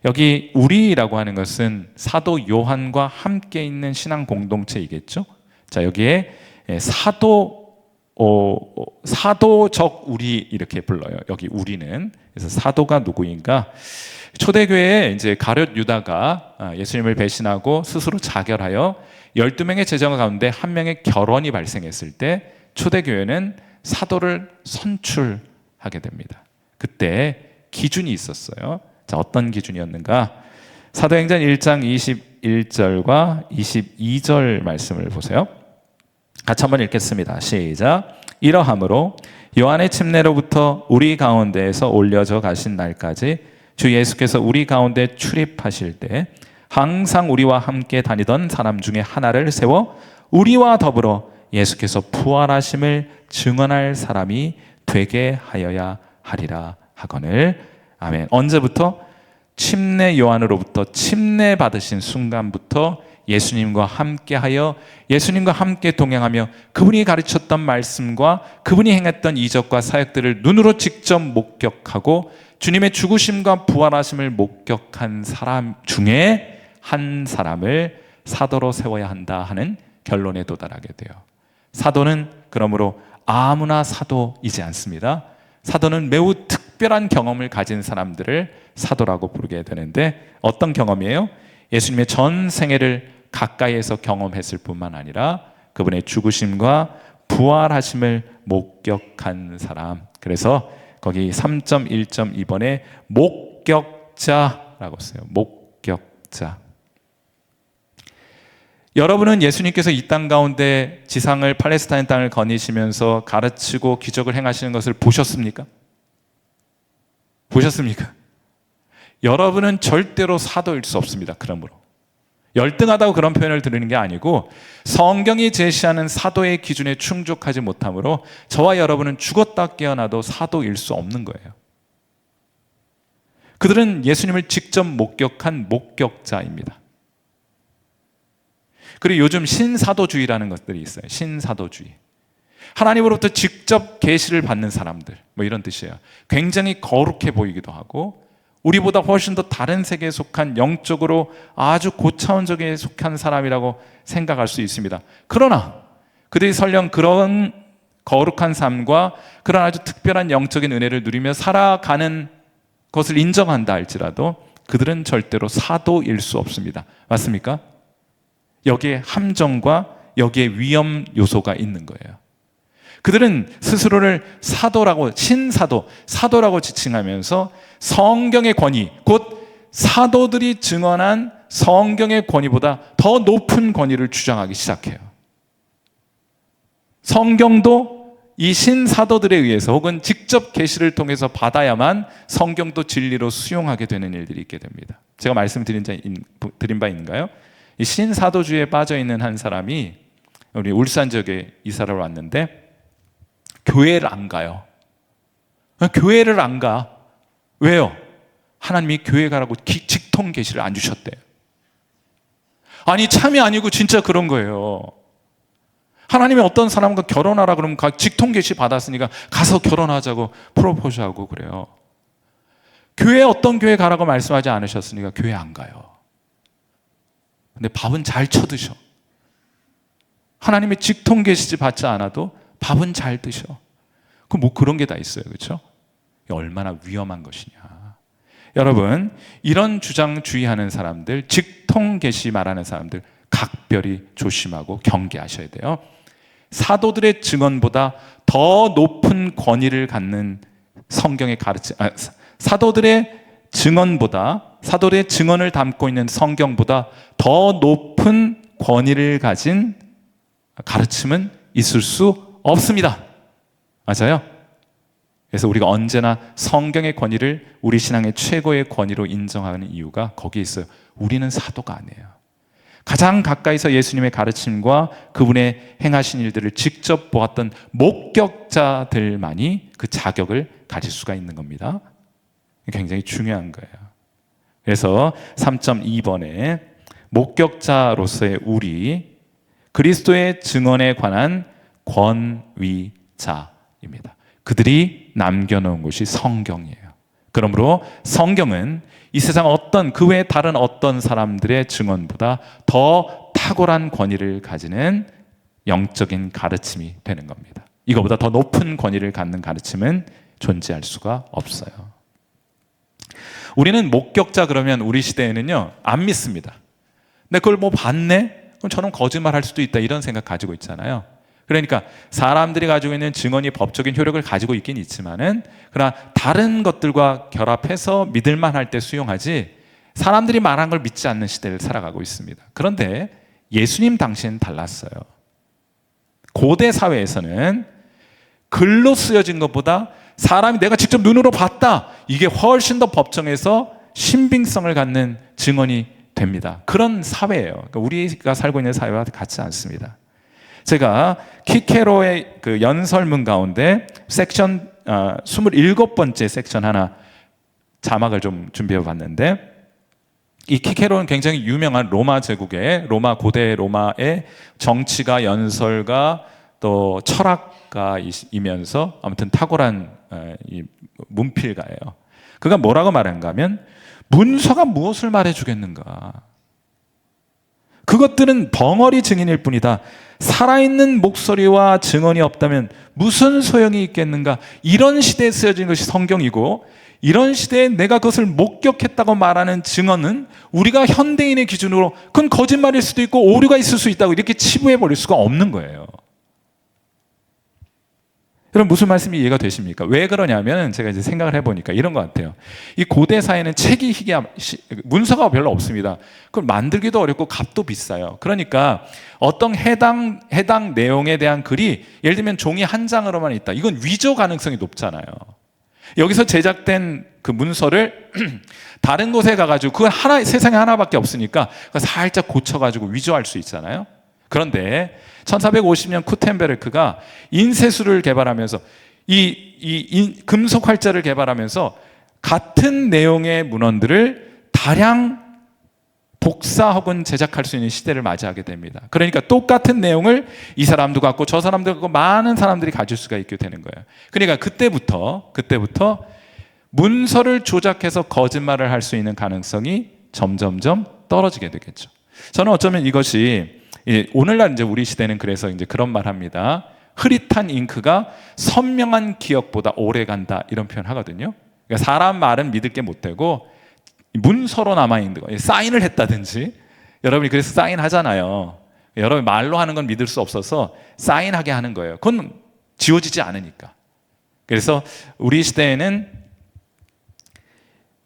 여기 우리라고 하는 것은 사도 요한과 함께 있는 신앙 공동체이겠죠. 자, 여기에 사도적 우리 이렇게 불러요. 여기 우리는. 그래서 사도가 누구인가? 초대교회에 이제 가룟 유다가 예수님을 배신하고 스스로 자결하여 12명의 제자 가운데 한 명의 결혼이 발생했을 때 초대교회는 사도를 선출하게 됩니다. 그때 기준이 있었어요. 자, 어떤 기준이었는가? 사도행전 1장 21절과 22절 말씀을 보세요. 같이 한번 읽겠습니다. 시작. 이러함으로 요한의 침례로부터 우리 가운데에서 올려져 가신 날까지 주 예수께서 우리 가운데 출입하실 때 항상 우리와 함께 다니던 사람 중에 하나를 세워 우리와 더불어 예수께서 부활하심을 증언할 사람이 되게 하여야 하리라 하거늘. 아멘. 언제부터? 침례 요한으로부터 침례 받으신 순간부터 예수님과 함께하여 예수님과 함께 동행하며 그분이 가르쳤던 말씀과 그분이 행했던 이적과 사역들을 눈으로 직접 목격하고 주님의 죽으심과 부활하심을 목격한 사람 중에 한 사람을 사도로 세워야 한다 하는 결론에 도달하게 돼요. 사도는 그러므로 아무나 사도이지 않습니다. 사도는 매우 특별한 경험을 가진 사람들을 사도라고 부르게 되는데, 어떤 경험이에요? 예수님의 전 생애를 가까이에서 경험했을 뿐만 아니라 그분의 죽으심과 부활하심을 목격한 사람. 그래서 거기 3.1.2번에 목격자라고 써요. 목격자. 여러분은 예수님께서 이 땅 가운데 지상을, 팔레스타인 땅을 거니시면서 가르치고 기적을 행하시는 것을 보셨습니까? 보셨습니까? 여러분은 절대로 사도일 수 없습니다. 그러므로 열등하다고 그런 표현을 드리는 게 아니고, 성경이 제시하는 사도의 기준에 충족하지 못하므로 저와 여러분은 죽었다 깨어나도 사도일 수 없는 거예요. 그들은 예수님을 직접 목격한 목격자입니다. 그리고 요즘 신사도주의라는 것들이 있어요. 신사도주의. 하나님으로부터 직접 계시를 받는 사람들, 뭐 이런 뜻이에요. 굉장히 거룩해 보이기도 하고 우리보다 훨씬 더 다른 세계에 속한, 영적으로 아주 고차원적에 속한 사람이라고 생각할 수 있습니다. 그러나 그들이 설령 그런 거룩한 삶과 그런 아주 특별한 영적인 은혜를 누리며 살아가는 것을 인정한다 할지라도 그들은 절대로 사도일 수 없습니다. 맞습니까? 여기에 함정과 여기에 위험 요소가 있는 거예요. 그들은 스스로를 사도라고, 신사도, 사도라고 지칭하면서 성경의 권위, 곧 사도들이 증언한 성경의 권위보다 더 높은 권위를 주장하기 시작해요. 성경도 이 신사도들에 의해서 혹은 직접 계시를 통해서 받아야만 성경도 진리로 수용하게 되는 일들이 있게 됩니다. 제가 말씀드린 바 있는가요? 이 신사도주의에 빠져있는 한 사람이 우리 울산 지역에 이사를 왔는데 교회를 안 가요. 교회를 안 가. 왜요? 하나님이 교회 가라고 직통 계시를 안 주셨대요. 아니, 참이 아니고 진짜 그런 거예요. 하나님이 어떤 사람과 결혼하라 그러면 직통 계시 받았으니까 가서 결혼하자고 프로포즈하고 그래요. 교회, 어떤 교회 가라고 말씀하지 않으셨으니까 교회 안 가요. 근데 밥은 잘 쳐드셔. 하나님의 직통 계시지 받지 않아도 밥은 잘 드셔. 그 뭐 그런 게 다 있어요. 그렇죠? 얼마나 위험한 것이냐. 여러분, 이런 주장주의하는 사람들, 직통 계시 말하는 사람들 각별히 조심하고 경계하셔야 돼요. 사도들의 증언보다 더 높은 권위를 갖는 성경의 가르침, 사도들의 증언을 담고 있는 성경보다 더 높은 권위를 가진 가르침은 있을 수 없습니다. 맞아요? 그래서 우리가 언제나 성경의 권위를 우리 신앙의 최고의 권위로 인정하는 이유가 거기에 있어요. 우리는 사도가 아니에요. 가장 가까이서 예수님의 가르침과 그분의 행하신 일들을 직접 보았던 목격자들만이 그 자격을 가질 수가 있는 겁니다. 굉장히 중요한 거예요. 그래서 3.2번에 목격자로서의 우리, 그리스도의 증언에 관한 권위자입니다. 그들이 남겨놓은 것이 성경이에요. 그러므로 성경은 이 세상 어떤, 그 외에 다른 어떤 사람들의 증언보다 더 탁월한 권위를 가지는 영적인 가르침이 되는 겁니다. 이거보다 더 높은 권위를 갖는 가르침은 존재할 수가 없어요. 우리는 목격자 그러면 우리 시대에는요, 안 믿습니다. 근데 그걸 뭐 봤네? 그럼 저는 거짓말할 수도 있다, 이런 생각 가지고 있잖아요. 그러니까 사람들이 가지고 있는 증언이 법적인 효력을 가지고 있긴 있지만은, 그러나 다른 것들과 결합해서 믿을만 할 때 수용하지, 사람들이 말한 걸 믿지 않는 시대를 살아가고 있습니다. 그런데 예수님 당시엔 달랐어요. 고대 사회에서는 글로 쓰여진 것보다 사람이 내가 직접 눈으로 봤다, 이게 훨씬 더 법정에서 신빙성을 갖는 증언이 됩니다. 그런 사회예요. 그러니까 우리가 살고 있는 사회와 같지 않습니다. 제가 키케로의 그 연설문 가운데 섹션 27번째 섹션 하나 자막을 좀 준비해 봤는데, 이 키케로는 굉장히 유명한 로마 제국의, 고대 로마의 정치가, 연설가, 또 철학가이면서 아무튼 탁월한 이 문필가예요. 그가 뭐라고 말한가 하면, 문서가 무엇을 말해주겠는가? 그것들은 벙어리 증인일 뿐이다. 살아있는 목소리와 증언이 없다면 무슨 소용이 있겠는가? 이런 시대에 쓰여진 것이 성경이고, 이런 시대에 내가 그것을 목격했다고 말하는 증언은 우리가 현대인의 기준으로 그건 거짓말일 수도 있고 오류가 있을 수 있다고 이렇게 치부해 버릴 수가 없는 거예요. 여러분, 무슨 말씀이 이해가 되십니까? 왜 그러냐면, 제가 이제 생각을 해보니까 이런 것 같아요. 이 고대 사회는 책이 문서가 별로 없습니다. 그걸 만들기도 어렵고 값도 비싸요. 그러니까 어떤 해당 내용에 대한 글이 예를 들면 종이 한 장으로만 있다, 이건 위조 가능성이 높잖아요. 여기서 제작된 그 문서를 다른 곳에 가가지고, 그건 세상에 하나밖에 없으니까 그거 살짝 고쳐가지고 위조할 수 있잖아요. 그런데 1450년 쿠텐베르크가 인쇄술을 개발하면서 금속 활자를 개발하면서 같은 내용의 문헌들을 다량 복사 혹은 제작할 수 있는 시대를 맞이하게 됩니다. 그러니까 똑같은 내용을 이 사람도 갖고 저 사람도 갖고 많은 사람들이 가질 수가 있게 되는 거예요. 그러니까 그때부터 문서를 조작해서 거짓말을 할 수 있는 가능성이 점점점 떨어지게 되겠죠. 저는 어쩌면 이것이 오늘날 이제 우리 시대는 그래서 이제 그런 말 합니다. 흐릿한 잉크가 선명한 기억보다 오래 간다, 이런 표현 하거든요. 그러니까 사람 말은 믿을 게 못 되고 문서로 남아있는 거, 사인을 했다든지, 여러분이 그래서 사인하잖아요. 여러분 말로 하는 건 믿을 수 없어서 사인하게 하는 거예요. 그건 지워지지 않으니까. 그래서 우리 시대에는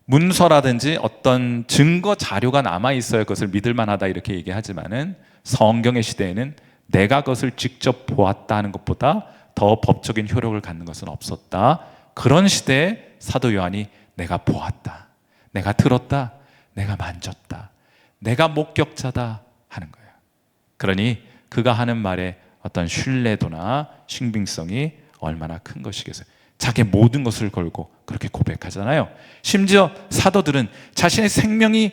문서라든지 어떤 증거 자료가 남아있어야 그것을 믿을 만하다, 이렇게 얘기하지만은, 성경의 시대에는 내가 그것을 직접 보았다 하는 것보다 더 법적인 효력을 갖는 것은 없었다. 그런 시대에 사도 요한이 내가 보았다, 내가 들었다, 내가 만졌다, 내가 목격자다 하는 거예요. 그러니 그가 하는 말에 어떤 신뢰도나 신빙성이 얼마나 큰 것이겠어요. 자기의 모든 것을 걸고 그렇게 고백하잖아요. 심지어 사도들은 자신의 생명이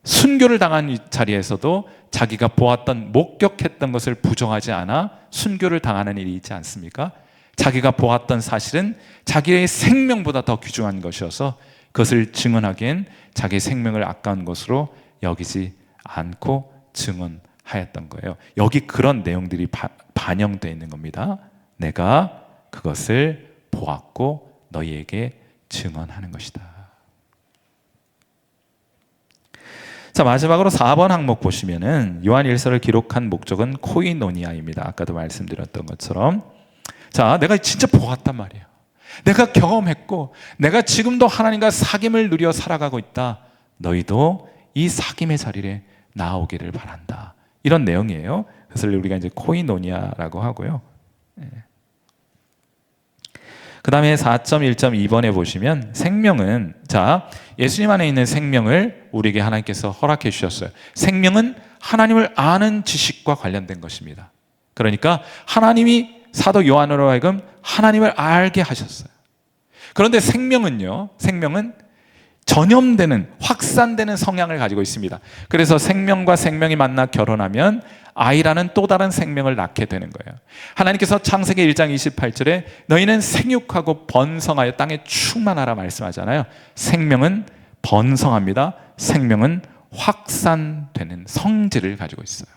순교를 당한 이 자리에서도 자기가 보았던, 목격했던 것을 부정하지 않아 순교를 당하는 일이 있지 않습니까? 자기가 보았던 사실은 자기의 생명보다 더 귀중한 것이어서 그것을 증언하기엔 자기의 생명을 아까운 것으로 여기지 않고 증언하는 하였던 거예요. 여기 그런 내용들이 반영되어 있는 겁니다. 내가 그것을 보았고 너희에게 증언하는 것이다. 자, 마지막으로 4번 항목 보시면은 요한 1서를 기록한 목적은 코이노니아입니다. 아까도 말씀드렸던 것처럼, 자, 내가 진짜 보았단 말이에요. 내가 경험했고 내가 지금도 하나님과 사귐을 누려 살아가고 있다. 너희도 이 사귐의 자리에 나오기를 바란다. 이런 내용이에요. 그래서 우리가 이제 코이노니아라고 하고요. 그 다음에 4.1.2번에 보시면 생명은, 자, 예수님 안에 있는 생명을 우리에게 하나님께서 허락해 주셨어요. 생명은 하나님을 아는 지식과 관련된 것입니다. 그러니까 하나님이 사도 요한으로 하여금 하나님을 알게 하셨어요. 그런데 생명은요, 생명은 전염되는, 확산되는 성향을 가지고 있습니다. 그래서 생명과 생명이 만나 결혼하면 아이라는 또 다른 생명을 낳게 되는 거예요. 하나님께서 창세기 1장 28절에 너희는 생육하고 번성하여 땅에 충만하라 말씀하잖아요. 생명은 번성합니다. 생명은 확산되는 성질을 가지고 있어요.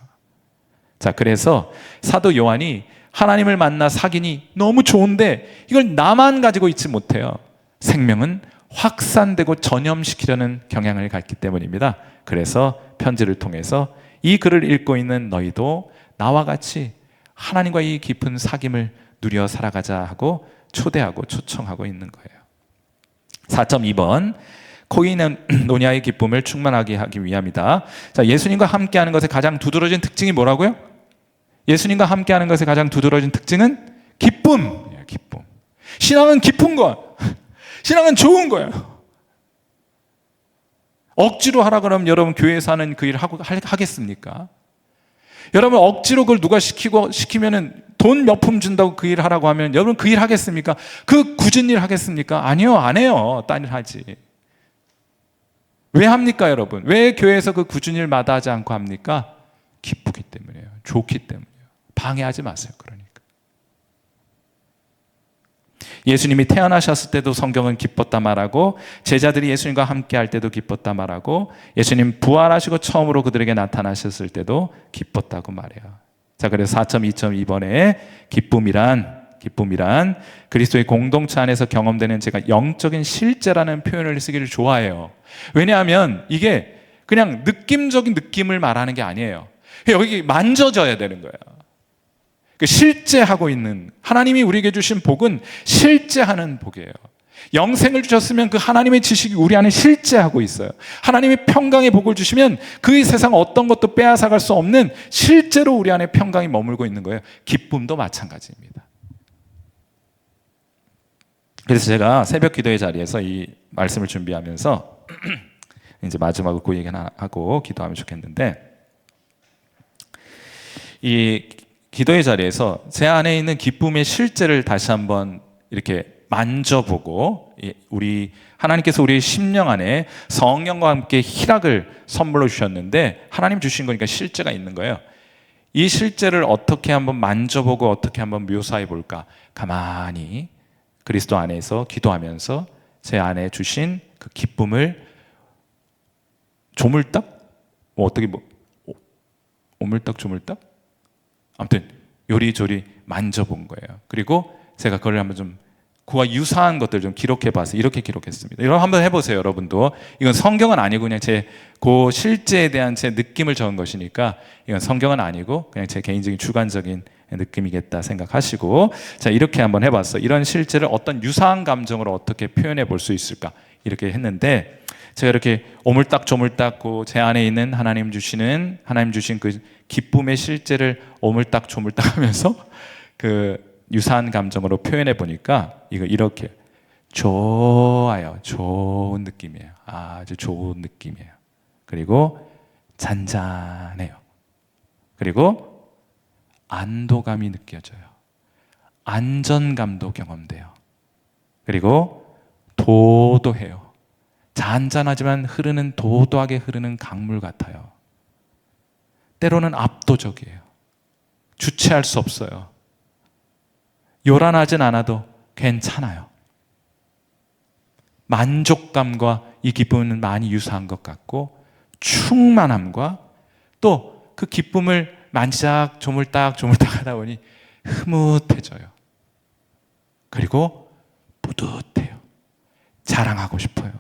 자, 그래서 사도 요한이 하나님을 만나 사귀니 너무 좋은데 이걸 나만 가지고 있지 못해요. 생명은 확산되고 전염시키려는 경향을 갖기 때문입니다. 그래서 편지를 통해서 이 글을 읽고 있는 너희도 나와 같이 하나님과 이 깊은 사귐을 누려 살아가자 하고 초대하고 초청하고 있는 거예요. 4.2번 코이노니아의 기쁨을 충만하게 하기 위함이다. 자, 예수님과 함께하는 것의 가장 두드러진 특징이 뭐라고요? 예수님과 함께하는 것의 가장 두드러진 특징은 기쁨. 기쁨. 신앙은 기쁜 것. 신앙은 좋은 거예요. 억지로 하라 그러면 여러분 교회에서 하는 그 일을 하겠습니까? 여러분 억지로 그걸 누가 시키면은 돈 몇 푼 준다고 그 일을 하라고 하면 여러분 그 일 하겠습니까? 그 굳은 일 하겠습니까? 아니요, 안 해요. 딴 일 하지. 왜 합니까, 여러분? 왜 교회에서 그 굳은 일 마다하지 않고 합니까? 기쁘기 때문이에요. 좋기 때문이에요. 방해하지 마세요. 그러니까 예수님이 태어나셨을 때도 성경은 기뻤다 말하고, 제자들이 예수님과 함께 할 때도 기뻤다 말하고, 예수님 부활하시고 처음으로 그들에게 나타나셨을 때도 기뻤다고 말해요. 자, 그래서 4.2.2번에 기쁨이란 그리스도의 공동체 안에서 경험되는 제가 영적인 실제라는 표현을 쓰기를 좋아해요. 왜냐하면 이게 그냥 느낌적인 느낌을 말하는 게 아니에요. 여기 만져져야 되는 거예요. 실제하고 있는, 하나님이 우리에게 주신 복은 실제하는 복이에요. 영생을 주셨으면 그 하나님의 지식이 우리 안에 실제하고 있어요. 하나님이 평강의 복을 주시면 그 세상 어떤 것도 빼앗아갈 수 없는 실제로 우리 안에 평강이 머물고 있는 거예요. 기쁨도 마찬가지입니다. 그래서 제가 새벽 기도의 자리에서 이 말씀을 준비하면서 이제 마지막으로 그 얘기 하나 하고 기도하면 좋겠는데, 이 기도의 자리에서 제 안에 있는 기쁨의 실제를 다시 한번 이렇게 만져보고, 우리 하나님께서 우리의 심령 안에 성령과 함께 희락을 선물로 주셨는데 하나님 주신 거니까 실제가 있는 거예요. 이 실제를 어떻게 한번 만져보고 어떻게 한번 묘사해 볼까, 가만히 그리스도 안에서 기도하면서 제 안에 주신 그 기쁨을 조물딱? 오물딱 조물딱? 아무튼 요리조리 만져본 거예요. 그리고 제가 그걸 한번 좀 그와 유사한 것들 좀 기록해 봐서 이렇게 기록했습니다. 여러분 한번 해보세요. 여러분도 이건 성경은 아니고 그냥 제 그 실제에 대한 제 느낌을 적은 것이니까 이건 성경은 아니고 그냥 제 개인적인 주관적인 느낌이겠다 생각하시고, 자, 이렇게 한번 해봤어. 이런 실제를 어떤 유사한 감정으로 어떻게 표현해 볼 수 있을까, 이렇게 했는데, 제가 이렇게 오물딱조물딱 제 안에 있는 하나님 주신 그 기쁨의 실제를 오물딱 조물딱 하면서 그 유사한 감정으로 표현해 보니까 이거 이렇게 좋아요. 좋은 느낌이에요. 아주 좋은 느낌이에요. 그리고 잔잔해요. 그리고 안도감이 느껴져요. 안전감도 경험돼요. 그리고 도도해요. 잔잔하지만 도도하게 흐르는 강물 같아요. 때로는 압도적이에요. 주체할 수 없어요. 요란하진 않아도 괜찮아요. 만족감과 이 기쁨은 많이 유사한 것 같고, 충만함과 또 그 기쁨을 만지작 조물딱 하다 보니 흐뭇해져요. 그리고 뿌듯해요. 자랑하고 싶어요.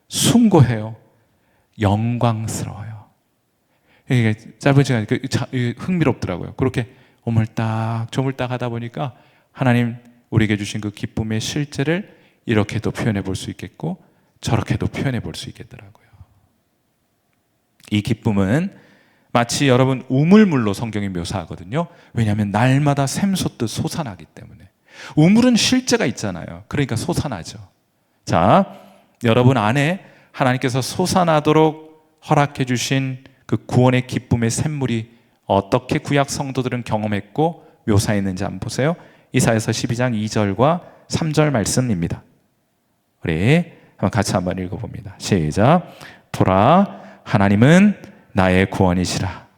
숭고해요. 영광스러워요. 이게 짧은 시간에 흥미롭더라고요. 그렇게 오물딱 조물딱 하다 보니까 하나님 우리에게 주신 그 기쁨의 실제를 이렇게도 표현해 볼 수 있겠고 저렇게도 표현해 볼 수 있겠더라고요. 이 기쁨은 마치 여러분 우물물로 성경이 묘사하거든요. 왜냐하면 날마다 샘솟듯 솟아나기 때문에. 우물은 실제가 있잖아요. 그러니까 솟아나죠. 자, 여러분 안에 하나님께서 솟아나도록 허락해 주신 그 구원의 기쁨의 샘물이 어떻게 구약 성도들은 경험했고 묘사했는지 한번 보세요. 이사야서 12장 2절과 3절 말씀입니다. 우리 같이 한번 읽어봅니다. 시작. 보라, 하나님은 나의 구원이시라.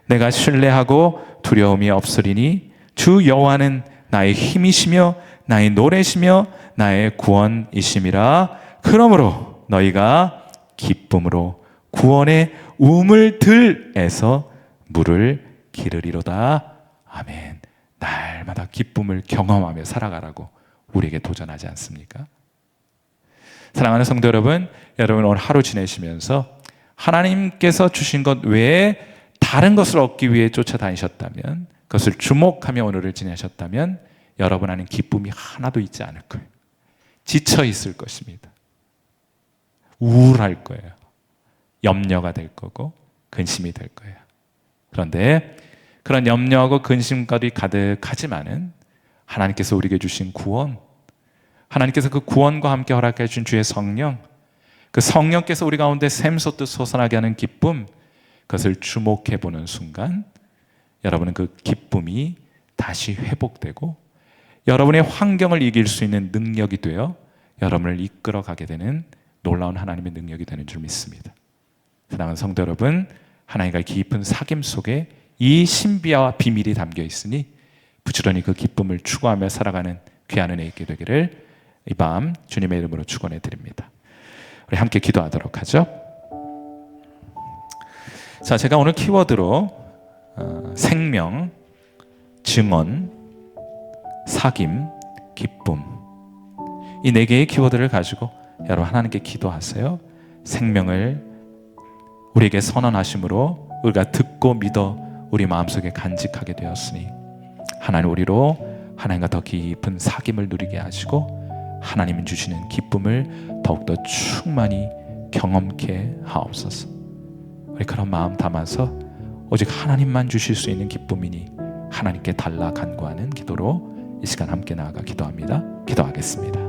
내가 신뢰하고 두려움이 없으리니 주 여호와는 나의 힘이시며 나의 노래시며 나의 구원이심이라. 그러므로 너희가 기쁨으로 구원의 우물들에서 물을 기르리로다. 아멘. 날마다 기쁨을 경험하며 살아가라고 우리에게 도전하지 않습니까? 사랑하는 성도 여러분, 여러분 오늘 하루 지내시면서 하나님께서 주신 것 외에 다른 것을 얻기 위해 쫓아다니셨다면, 그것을 주목하며 오늘을 지내셨다면 여러분 안에 기쁨이 하나도 있지 않을 거예요. 지쳐 있을 것입니다. 우울할 거예요. 염려가 될 거고 근심이 될 거예요. 그런데 그런 염려하고 근심까지 가득하지만은 하나님께서 우리에게 주신 구원, 하나님께서 그 구원과 함께 허락해 주신 주의 성령, 그 성령께서 우리 가운데 샘솟듯 솟아나게 하는 기쁨, 그것을 주목해 보는 순간 여러분은 그 기쁨이 다시 회복되고 여러분의 환경을 이길 수 있는 능력이 되어 여러분을 이끌어 가게 되는 놀라운 하나님의 능력이 되는 줄 믿습니다. 사랑하는 성도 여러분, 하나님과의 깊은 사귐 속에 이 신비와 비밀이 담겨 있으니 부지런히 그 기쁨을 추구하며 살아가는 귀한 은혜 있게 되기를 이 밤 주님의 이름으로 축원해 드립니다. 우리 함께 기도하도록 하죠. 자, 제가 오늘 키워드로 생명, 증언, 사귐, 기쁨, 이 네 개의 키워드를 가지고 여러분 하나님께 기도하세요. 생명을 우리에게 선언하심으로 우리가 듣고 믿어 우리 마음속에 간직하게 되었으니 하나님 우리로 하나님과 더 깊은 사귐을 누리게 하시고 하나님이 주시는 기쁨을 더욱더 충만히 경험케 하옵소서. 우리 그런 마음 담아서 오직 하나님만 주실 수 있는 기쁨이니 하나님께 달라 간구하는 기도로 이 시간 함께 나아가 기도합니다. 기도하겠습니다.